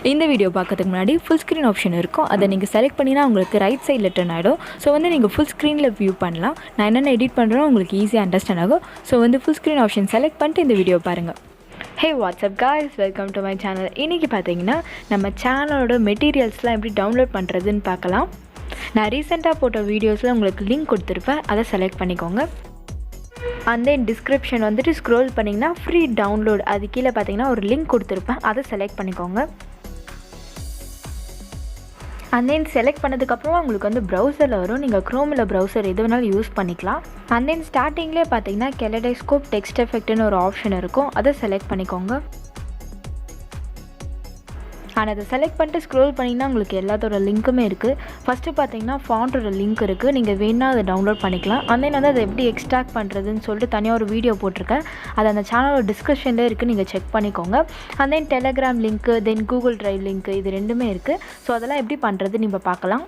இந்த வீடியோ பார்க்கறதுக்கு முன்னாடி ஃபுல் ஸ்க்ரீன் ஆப்ஷன் இருக்கும். அதை நீங்கள் செலக்ட் பண்ணினா உங்களுக்கு ரைட் சைடில் டர்ன் ஆகிடும். ஸோ நீங்கள் ஃபுல் ஸ்க்ரீனில் வியூ பண்ணலாம். நான் என்னென்ன எடிட் பண்ணுறேன் உங்களுக்கு ஈஸியாக அண்டர்ஸ்டாண்ட் ஆகும். So full screen option select பண்ணிட்டு இந்த வீடியோ பாருங்கள். ஹே WhatsApp guys, welcome to my channel. இன்றைக்கி பார்த்தீங்கன்னா நம்ம சேனலோட மெட்டீரியல்ஸ்லாம் எப்படி டவுன்லோட் பண்ணுறதுன்னு பார்க்கலாம். நான் ரீசெண்டாக போட்ட வீடியோஸில் உங்களுக்கு லிங்க் கொடுத்துருப்பேன், அதை செலக்ட் பண்ணிக்கோங்க. அண்ட் தென் டிஸ்கிரிப்ஷன் ஸ்க்ரோல் பண்ணிங்கன்னா ஃப்ரீ டவுன்லோட், அது கீழே பார்த்தீங்கன்னா ஒரு லிங்க் கொடுத்துருப்பேன், அதை செலக்ட் பண்ணிக்கோங்க. அண்ட் தென் செலக்ட் பண்ணதுக்கப்புறமா உங்களுக்கு ப்ரௌசரில் வரும். நீங்கள் க்ரோமில் ப்ரௌசர் எது வேணாலும் யூஸ் பண்ணிக்கலாம். அண்ட் தென் ஸ்டார்டிங்லேயே பார்த்தீங்கன்னா கெலடைஸ்கோப் டெக்ஸ்ட் எஃபெக்ட்னு ஒரு ஆப்ஷன் இருக்கும், அதை செலக்ட் பண்ணிக்கோங்க. அண்ட் அதை செலக்ட் பண்ணிட்டு ஸ்க்ரோல் பண்ணிங்கன்னா உங்களுக்கு எல்லாத்தோட லிங்க்குமே இருக்குது. ஃபஸ்ட்டு பார்த்தீங்கன்னா ஃபாண்ட்டோட லிங்க் இருக்குது, நீங்கள் வேணால் அதை டவுன்லோட் பண்ணிக்கலாம். அண்ட் தென் அதை எப்படி எக்ஸ்ட்ராக்ட் பண்ணுறதுன்னு சொல்லிட்டு தனியாக ஒரு வீடியோ போட்டிருக்கேன், அது அந்த சேனலோட டிஸ்கிரிப்ஷன்லேயே இருக்குது, நீங்கள் செக் பண்ணிக்கோங்க. And then Telegram link, then Google drive link, இது ரெண்டுமே இருக்குது. ஸோ அதெல்லாம் எப்படி பண்ணுறது நீங்கள் பார்க்கலாம்.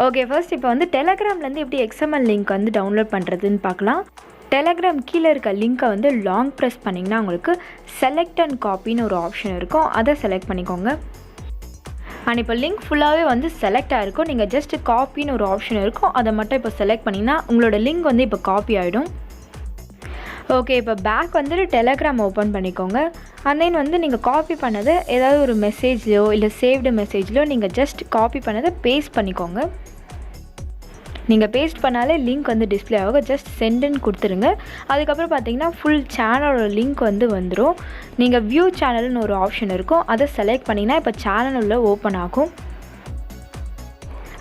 ஓகே, ஃபர்ஸ்ட் இப்போ டெலகிராம்லேருந்து எப்படி XML லிங்க் டவுன்லோட் பண்ணுறதுன்னு பார்க்கலாம். டெலகிராம் கீழே இருக்க லிங்க்கை லாங் ப்ரெஸ் பண்ணிங்கன்னா உங்களுக்கு செலக்ட் அண்ட் காப்பின்னு ஒரு ஆப்ஷன் இருக்கும், அதை செலக்ட் பண்ணிக்கோங்க. அண்ட் இப்போ லிங்க் ஃபுல்லாகவே செலக்ட் ஆகிருக்கும். நீங்கள் ஜஸ்ட் காப்பின்னு ஒரு ஆப்ஷன் இருக்கும், அதை மட்டும் இப்போ செலக்ட் பண்ணிங்கன்னா உங்களோட லிங்க் இப்போ காப்பி ஆகிடும். ஓகே, இப்போ பேக் டெலகிராம் ஓப்பன் பண்ணிக்கோங்க. அண்ட் தென் நீங்கள் காப்பி பண்ணதை ஏதாவது ஒரு மெசேஜ்லையோ இல்லை சேவ்டு மெசேஜ்லையோ நீங்கள் ஜஸ்ட் காப்பி பண்ணதை பேஸ்ட் பண்ணிக்கோங்க. நீங்கள் பேஸ்ட் பண்ணாலே லிங்க் டிஸ்பிளே ஆகும், ஜஸ்ட் சென்டுன்னு கொடுத்துருங்க. அதுக்கப்புறம் பார்த்தீங்கன்னா ஃபுல் சேனலோட லிங்க் வந்துடும். நீங்கள் வியூ சேனல்னு ஒரு ஆப்ஷன் இருக்கும், அதை செலக்ட் பண்ணிங்கன்னா இப்போ சேனல் உள்ள ஓப்பன் ஆகும்.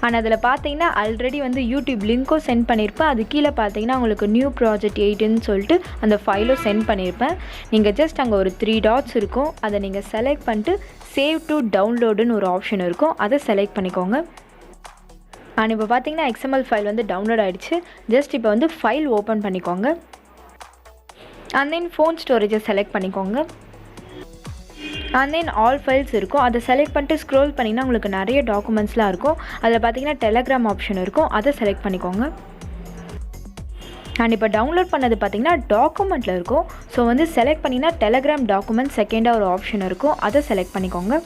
அண்ட் அதில் பார்த்தீங்கன்னா ஆல்ரெடி யூடியூப் லிங்க்கும் சென்ட் பண்ணியிருப்பேன். அது கீழே பார்த்தீங்கன்னா உங்களுக்கு நியூ ப்ராஜெக்ட் 8ன்னு சொல்லிட்டு அந்த ஃபைலும் சென்ட் பண்ணியிருப்பேன். நீங்கள் ஜஸ்ட் அங்கே ஒரு 3 டாட்ஸ் இருக்கும், அதை நீங்கள் செலக்ட் பண்ணிட்டு சேவ் டு டவுன்லோடுன்னு ஒரு ஆப்ஷன் இருக்கும், அதை செலக்ட் பண்ணிக்கோங்க. அண்ட் இப்போ பார்த்தீங்கன்னா XML ஃபைல் டவுன்லோட் ஆகிடுச்சு. ஜஸ்ட் இப்போ ஃபைல் ஓப்பன் பண்ணிக்கோங்க. அண்ட் தென் ஃபோன் ஸ்டோரேஜை செலக்ட் பண்ணிக்கோங்க. அண்ட் தென் ஆல் ஃபைல்ஸ் இருக்கும், அதை செலக்ட் பண்ணிட்டு ஸ்க்ரோல் பண்ணிங்கன்னா உங்களுக்கு நிறைய டாக்குமெண்ட்ஸ்லாம் இருக்கும். அதில் பார்த்தீங்கன்னா டெலகிராம் ஆப்ஷன் இருக்கும், அதை செலக்ட் பண்ணிக்கோங்க. அண்ட் இப்போ டவுன்லோட் பண்ணது பார்த்தீங்கன்னா டாக்குமெண்ட்டில் இருக்கும். ஸோ செலக்ட் பண்ணிங்கன்னா டெலகிராம் டாக்குமெண்ட் செகண்டாக ஒரு ஆப்ஷன் இருக்கும், அதை செலக்ட் பண்ணிக்கோங்க.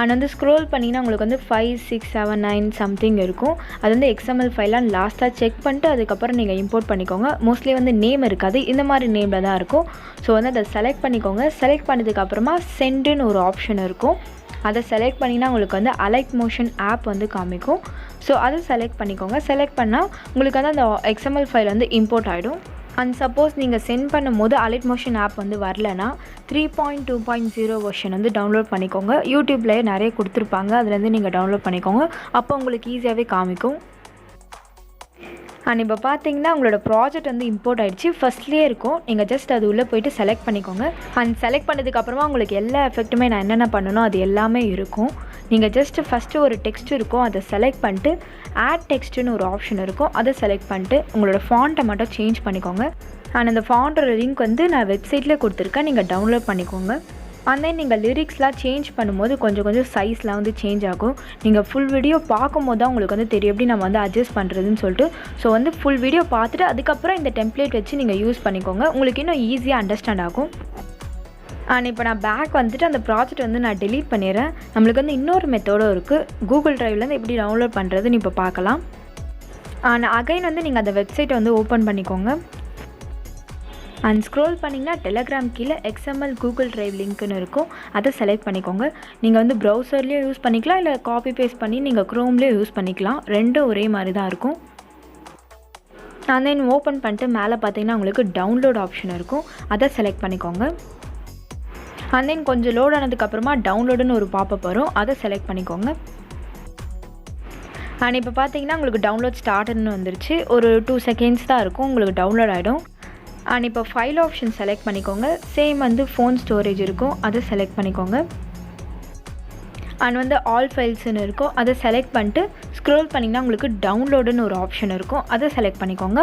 அண்ட் ஸ்க்ரோல் பண்ணிங்கன்னா உங்களுக்கு 5, 6, 7, 9 சம்திங் இருக்கும். அது XML ஃபைலாக லாஸ்ட்டாக செக் பண்ணிட்டு அதுக்கப்புறம் நீங்கள் இம்போர்ட் பண்ணிக்கோங்க. மோஸ்ட்லி நேம் இருக்காது, இந்த மாதிரி நேமில் தான் இருக்கும். ஸோ அதை செலக்ட் பண்ணிக்கோங்க. செலக்ட் பண்ணதுக்கப்புறமா சென்டுன்னு ஒரு ஆப்ஷன் இருக்கும், அதை செலக்ட் பண்ணிங்கன்னா உங்களுக்கு அலைட் மோஷன் ஆப் காமிக்கும். ஸோ அதை செலக்ட் பண்ணிக்கோங்க. செலக்ட் பண்ணால் உங்களுக்கு அந்த XML ஃபைல் இம்போர்ட் ஆகிடும். அண்ட் சப்போஸ் நீங்கள் சென்ட் பண்ணும் போது அலைட் மோஷன் ஆப் வரலனா 3.2.0 வெர்ஷன் டவுன்லோட் பண்ணிக்கோங்க. யூடியூப்லேயே நிறைய கொடுத்துருப்பாங்க, அதுலேருந்து நீங்கள் டவுன்லோட் பண்ணிக்கோங்க. அப்போ உங்களுக்கு ஈஸியாகவே காமிக்கும். அண்ட் இப்போ பார்த்தீங்கன்னா உங்களோட ப்ராஜெக்ட் இம்போர்ட் ஆகிடுச்சு, ஃபஸ்ட்லேயே இருக்கும். நீங்கள் ஜஸ்ட் அது உள்ளே போய்ட்டு செலக்ட் பண்ணிக்கோங்க. அண்ட் செலக்ட் பண்ணதுக்கப்புறமா உங்களுக்கு எல்லா எஃபெக்ட்டுமே நான் என்னென்ன பண்ணணும் அது எல்லாமே இருக்கும். நீங்கள் ஜஸ்ட்டு ஃபஸ்ட்டு ஒரு டெக்ஸ்ட் இருக்கும், அதை செலக்ட் பண்ணிட்டு ஆட் டெக்ஸ்ட்டுன்னு ஒரு ஆப்ஷன் இருக்கும், அதை செலக்ட் பண்ணிட்டு உங்களோட ஃபாண்ட்டை மட்டும் சேஞ்ச் பண்ணிக்கோங்க. அண்ட் அந்த ஃபாண்ட்டோட லிங்க் நான் வெப்சைட்டில் கொடுத்துருக்கேன், நீங்கள் டவுன்லோட் பண்ணிக்கோங்க. அண்ட் தென் நீங்கள் லிரிக்ஸ்லாம் சேஞ்ச் பண்ணும்போது கொஞ்சம் சைஸ்லாம் சேஞ்ச் ஆகும். நீங்கள் ஃபுல் வீடியோ பார்க்கும்போது தான் உங்களுக்கு தெரியும் எப்படி நம்ம அட்ஜஸ்ட் பண்ணுறதுன்னு சொல்லிட்டு. ஸோ ஃபுல் வீடியோ பார்த்துட்டு அதுக்கப்புறம் இந்த டெம்ப்ளேட் வச்சு நீங்கள் யூஸ் பண்ணிக்கோங்க, உங்களுக்கு இன்னும் ஈஸியாக அண்டர்ஸ்டாண்ட் ஆகும். அண்ட் இப்போ நான் பேக் அந்த ப்ராஜெக்ட் நான் டெலீட் பண்ணிடுறேன். நம்மளுக்கு இன்னொரு மெத்தடும் இருக்குது, கூகுள் ட்ரைவ்லேருந்து எப்படி டவுன்லோட் பண்ணுறதுன்னு இப்போ பார்க்கலாம். அண்ட் அகைன் நீங்கள் அந்த வெப்சைட்டை ஓப்பன் பண்ணிக்கோங்க. அண்ட் ஸ்க்ரோல் பண்ணிங்கன்னா டெலகிராம் கீழே XML கூகுள் ட்ரைவ் லிங்க்குன்னு இருக்கும், அதை செலக்ட் பண்ணிக்கோங்க. நீங்கள் ப்ரௌசர்லேயும் யூஸ் பண்ணிக்கலாம், இல்லை காப்பி பேஸ்ட் பண்ணி நீங்கள் க்ரோம்லேயும் யூஸ் பண்ணிக்கலாம், ரெண்டும் ஒரே மாதிரி தான் இருக்கும். அண்ட் தென் ஓப்பன் பண்ணிட்டு மேலே பார்த்தீங்கன்னா உங்களுக்கு டவுன்லோட் ஆப்ஷன் இருக்கும், அதை செலக்ட் பண்ணிக்கோங்க. அண்ட் தென் கொஞ்சம் லோட் ஆனதுக்கப்புறமா டவுன்லோடுன்னு ஒரு பாப்பப் வரும், அதை செலக்ட் பண்ணிக்கோங்க. அண்ட் இப்போ பார்த்தீங்கன்னா உங்களுக்கு டவுன்லோட் ஸ்டார்ட்னு வந்துருச்சு, ஒரு 2 செகண்ட்ஸ் தான் இருக்கும், உங்களுக்கு டவுன்லோட் ஆகிடும். அண்ட் இப்போ ஃபைல் ஆப்ஷன் செலக்ட் பண்ணிக்கோங்க. சேம் ஃபோன் ஸ்டோரேஜ் இருக்கும், அதை செலக்ட் பண்ணிக்கோங்க. அண்ட் ஆல் ஃபைல்ஸ்ன்னு இருக்கும், அதை செலக்ட் பண்ணிட்டு ஸ்க்ரோல் பண்ணிங்கன்னா உங்களுக்கு டவுன்லோடுன்னு ஒரு ஆப்ஷன் இருக்கும், அதை செலக்ட் பண்ணிக்கோங்க.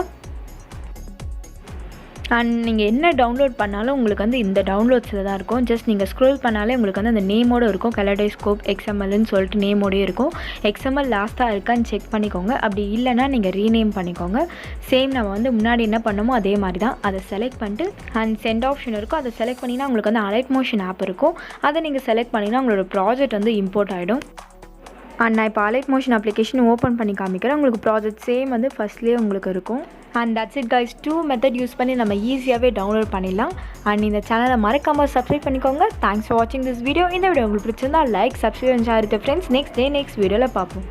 அண்ட் நீங்கள் என்ன டவுன்லோட் பண்ணாலும் உங்களுக்கு வந்து இந்த டவுன்லோட்ஸில் தான் இருக்கும். ஜஸ்ட் நீங்கள் ஸ்க்ரோல் பண்ணாலே உங்களுக்கு வந்து அந்த நேமோடு இருக்கும். கலடைஸ்கோப் எக்ஸ்எம்எல்னு சொல்லிட்டு நேமோடயே இருக்கும். எக்ஸ்எம்எல் லாஸ்ட்டாக இருக்கான்னு செக் பண்ணிக்கோங்க. அப்படி இல்லைனா நீங்கள் ரீநேம் பண்ணிக்கோங்க. சேம் நம்ம வந்து முன்னாடி என்ன பண்ணமோ அதே மாதிரி தான். அதை செலக்ட் பண்ணிட்டு அண்ட் சென்ட் ஆப்ஷன் இருக்கும். அதை செலக்ட் பண்ணிங்கன்னா உங்களுக்கு வந்து அலைட் மோஷன் ஆப் இருக்கும். அதை நீங்கள் செலக்ட் பண்ணிங்கன்னா உங்களோட ப்ராஜெக்ட் வந்து இம்போர்ட் ஆகிடும். அண்ட் நான் இப்போ அலைட் மோஷன் அப்ளிகேஷன் ஓப்பன் பண்ணி காமிக்கிறேன். உங்களுக்கு ப்ராஜெக்ட் சேம் வந்து ஃபஸ்ட்லேயே உங்களுக்கு இருக்கும். And that's it guys. 2 method use பண்ணி நம்ம ஈஸியாகவே டவுன்லோட் பண்ணிடலாம். அண்ட் இந்த சேனலை மறக்காமல் சப்ஸ்கிரைப் பண்ணிக்கோங்க. தேங்க்ஸ் ஃபார் வாட்சிங் திஸ் வீடியோ. இந்த வீடியோ உங்களுக்கு பிடிச்சிருந்தா like, subscribe and share with friends. Next வீடியோவில் பார்ப்போம்.